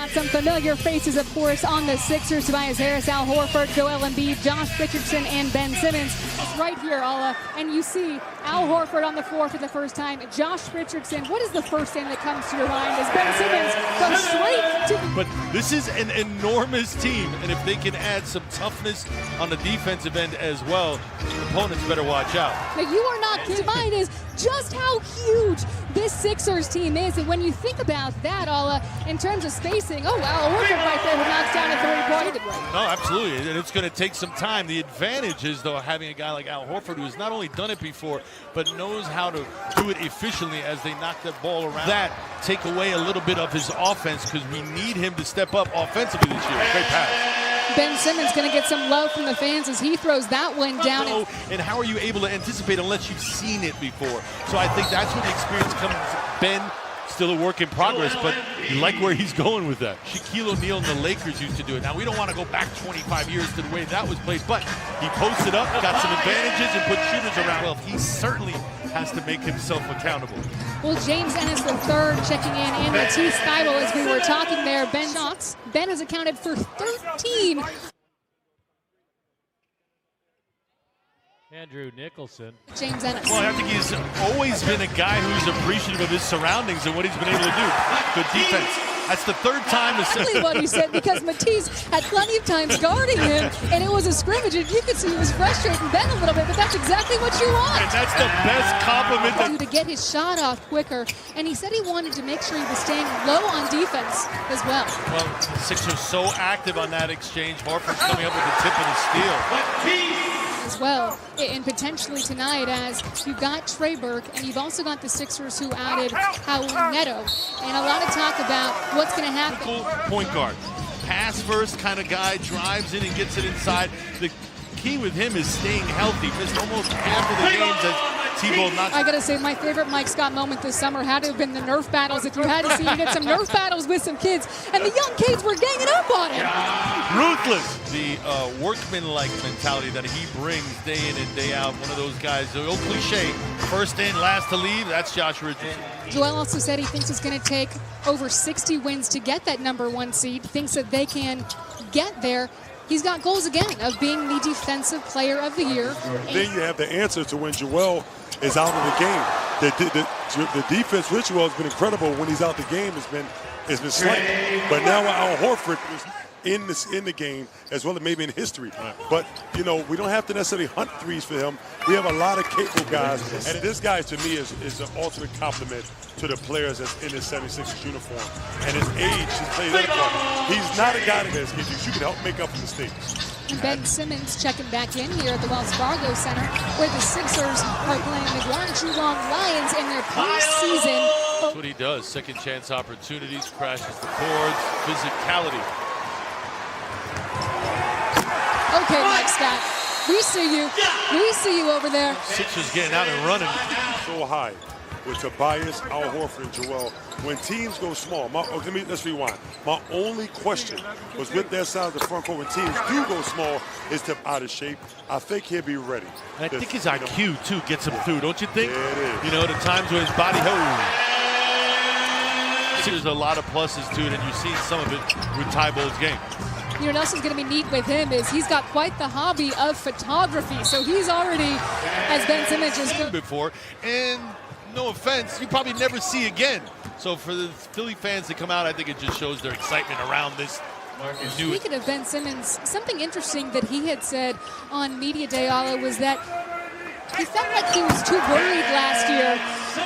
Some familiar faces, of course, on the Sixers: Tobias Harris, Al Horford, Joel Embiid, Josh Richardson, and Ben Simmons. It's right here, Alla, and you see Al Horford on the floor for the first time. Josh Richardson, what is the first thing that comes to your mind as Ben Simmons goes straight to... But this is an enormous team, and if they can add some toughness on the defensive end as well, opponents better watch out. Now, you are not kidding. Mine is just how huge this Sixers team is, and when you think about that, Alla, in terms of spacing, oh wow, Horford right there who knocks down a three-pointer. No, absolutely, and it's going to take some time. The advantage is, though, having a guy like Al Horford who's not only done it before, but knows how to do it efficiently as they knock that ball around. That take away a little bit of his offense because we need him to step up offensively this year. Great pass. Ben Simmons going to get some love from the fans as he throws that one down. And how are you able to anticipate unless you've seen it before? So I think that's where the experience comes. Ben, still a work in progress, but you like where he's going with that. Shaquille O'Neal and the Lakers used to do it. Now, we don't want to go back 25 years to the way that was played, but he posted up, got some advantages, and put shooters around. Well, he certainly has to make himself accountable. Well, James Ennis III checking in, and Matisse Thybulle, as we were talking there. Ben shots. Ben has accounted for 13. Andrew Nicholson. James Ennis. Well, I think he's always been a guy who's appreciative of his surroundings and what he's been able to do. Good defense. That's the third time. Exactly what he said, because Matisse had plenty of times guarding him, and it was a scrimmage, and you could see he was frustrating Ben a little bit, but that's exactly what you want. And that's the best compliment. To get his shot off quicker, and he said he wanted to make sure he was staying low on defense as well. Well, the Sixers so active on that exchange. Horford's coming up with the tip of the steal. As well, and potentially tonight, as you've got Trey Burke, and you've also got the Sixers who added Raul Neto, and a lot of talk about what's going to happen. Point guard, pass first kind of guy, drives in and gets it inside. The key with him is staying healthy. Missed almost half of the games as T-Ball knocks. I gotta say, my favorite Mike Scott moment this summer had to have been the Nerf battles. If you had to see, you did some Nerf battles with some kids, and the young kids were ganging up on him. Ruthless. The workman-like mentality that he brings day in and day out. One of those guys, the old cliche, first in, last to leave. That's Josh Richardson. Joel also said he thinks it's going to take over 60 wins to get that #1 seed. Thinks that they can get there. He's got goals again of being the defensive player of the year. Then you have the answer to when Joel is out of the game. The defense with Joel has been incredible. When he's out the game, it's been slight. But now Al Horford is in the game as well as maybe in history. But you know, we don't have to necessarily hunt threes for him. We have a lot of capable guys, and this guy to me is the ultimate compliment to the players that's in his 76ers uniform. And his age, he's played other clubs. He's not a guy that has issues. You can help make up for mistakes. And Ben Simmons checking back in here at the Wells Fargo Center, where the Sixers are playing the Guangzhou Lions in their preseason. That's what he does. Second chance opportunities, crashes the boards, physicality. Okay, Mike Scott, we see you. We see you over there. Sixers getting out and running. So high with Tobias, Al Horford, and Joel. When teams go small, let's rewind. My only question was with that side of the front court. When teams do go small, is Tip out of shape? I think he'll be ready. And I think his IQ, too, gets him through, don't you think? Yeah, it is. You know, the times when his body, there's a lot of pluses to it, and you've seen some of it with Tyball's game. You know what else is going to be neat with him is he's got quite the hobby of photography. So he's already, as Ben Simmons has been before, and no offense, you probably never see again. So for the Philly fans to come out, I think it just shows their excitement around this. Speaking of Ben Simmons, something interesting that he had said on Media Day, Alla, was that he felt like he was too worried last year.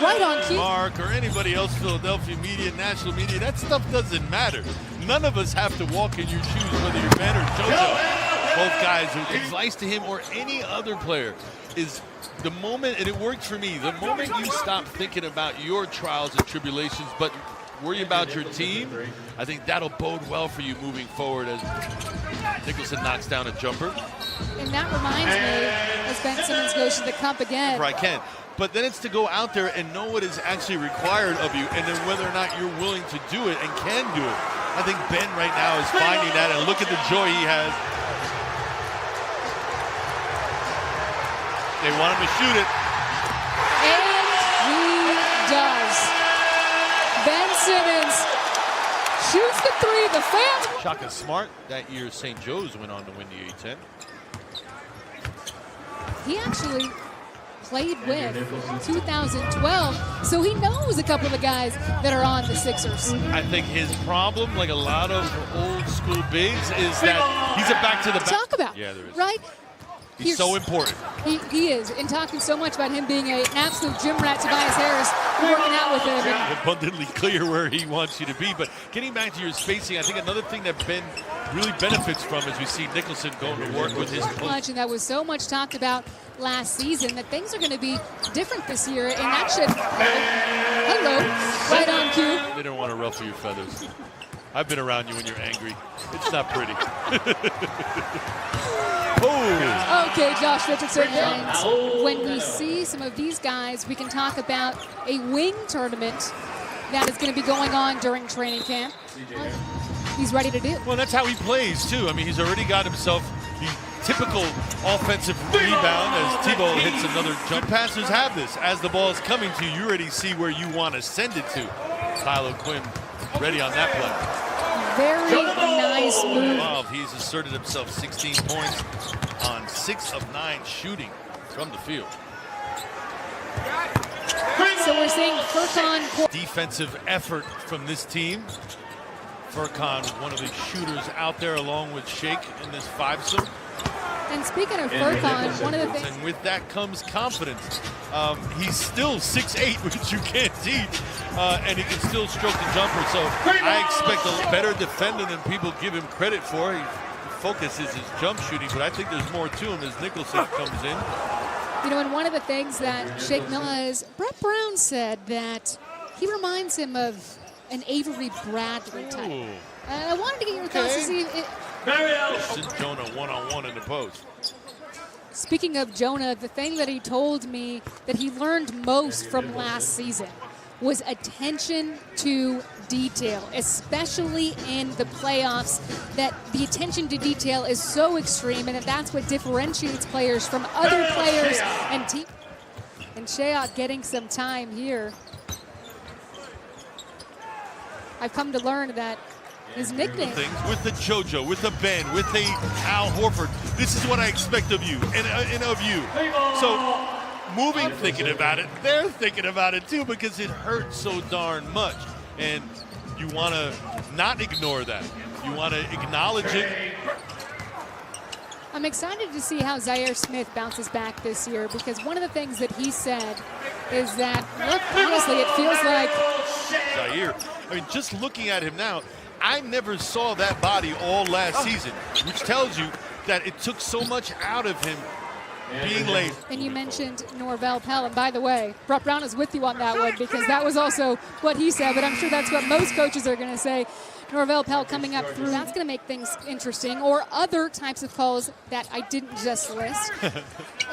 Right on cue. Mark or anybody else, Philadelphia media, national media, that stuff doesn't matter. None of us have to walk in your shoes, whether you're Ben or JoJo. Both guys, who advice to him or any other player is the moment, and it worked for me, the moment you stop thinking about your trials and tribulations, but worry about your team, I think that'll bode well for you moving forward. As Nicholson knocks down a jumper. And that reminds me, as Ben Simmons goes to the cup again. I can. But then it's to go out there and know what is actually required of you, and then whether or not you're willing to do it and can do it. I think Ben right now is finding that, and look at the joy he has. They want him to shoot it. And he does. Ben Simmons shoots the three. The fans. Shaka Smart, that year St. Joe's went on to win the A-10. He actually played with 2012, so he knows a couple of the guys that are on the Sixers. I think his problem, like a lot of old school bigs, is that he's a back to the back. Talk about, yeah, there is. Right? He's so important. He is, and talking so much about him being an absolute gym rat, Tobias Harris, working out with him. And abundantly clear where he wants you to be. But getting back to your spacing, I think another thing that Ben really benefits from is we see Nicholson going to work with his much, and that was so much talked about last season that things are going to be different this year, and that should, hello, right on cue. They don't want to ruffle your feathers. I've been around you when you're angry. It's not pretty. Oh. Okay, Josh Richardson. And when we see some of these guys, we can talk about a wing tournament that is going to be going on during training camp. He's ready to do it. Well, that's how he plays, too. I mean, he's already got himself the typical offensive rebound as Tebow hits another jump. Passers have this. As the ball is coming to you, you already see where you want to send it to. Tyler Quinn ready on that play. Very nice move. He's asserted himself 16 points on 6 of 9 shooting from the field. So we're seeing Furkan. Defensive effort from this team. Furkan, one of the shooters out there along with Shake in this fivesome. And speaking of Furkan, one of the things. And with that comes confidence. He's still 6'8", which you can't teach, and he can still stroke the jumper. So I expect a better defender than people give him credit for. He focuses his jump shooting, but I think there's more to him as Nicholson comes in. You know, and one of the things that Shake Mills, Brett Brown said that he reminds him of an Avery Bradley type. I wanted to get your thoughts to see Jonah one-on-one in the post. Speaking of Jonah, the thing that he told me that he learned most from last season was attention to detail, especially in the playoffs, that the attention to detail is so extreme and that's what differentiates players from other players and teams. And Shayok getting some time here. I've come to learn that his nickname. With the JoJo, with the Ben, with the Al Horford, this is what I expect of you and of you. So moving, thinking about it, they're thinking about it too because it hurts so darn much. And you want to not ignore that. You want to acknowledge it. I'm excited to see how Zaire Smith bounces back this year because one of the things that he said is that, look, honestly, it feels like Zaire. I mean, just looking at him now, I never saw that body all last season, which tells you that it took so much out of him being late. And you mentioned Norvell Pell, and by the way, Brett Brown is with you on that one because that was also what he said, but I'm sure that's what most coaches are going to say. Norvell Pell coming up through, that's going to make things interesting, or other types of calls that I didn't just list.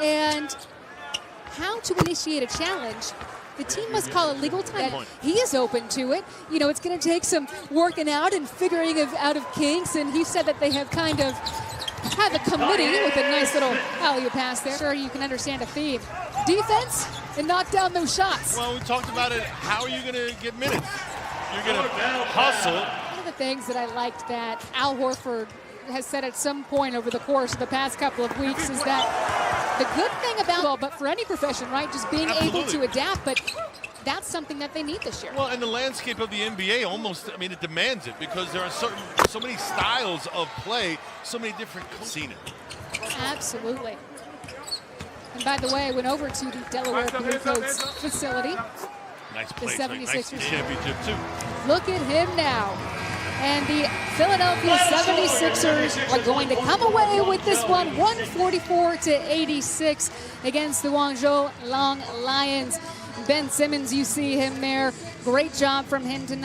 And how to initiate a challenge. The team must call a legal time. He is open to it. You know, it's going to take some working out and figuring out of kinks, and he said that they have kind of have a committee with a nice little alley pass there. Sure, you can understand a theme. Defense and knock down those shots. Well, we talked about it. How are you going to get minutes? You're going to hustle. One of the things that I liked that Al Horford has said at some point over the course of the past couple of weeks is that the good thing about ball, but for any profession, right, just being able to adapt, but that's something that they need this year. Well, and the landscape of the NBA almost, I mean, it demands it because there are so many styles of play, so many different seen it. Absolutely. And by the way, I went over to the Delaware Blue Coats facility. Nice play, the 76ers. nice championship too. Look at him now. And the Philadelphia 76ers are going to come away with this one, 144-86 against the Guangzhou Long Lions. Ben Simmons, you see him there. Great job from him tonight.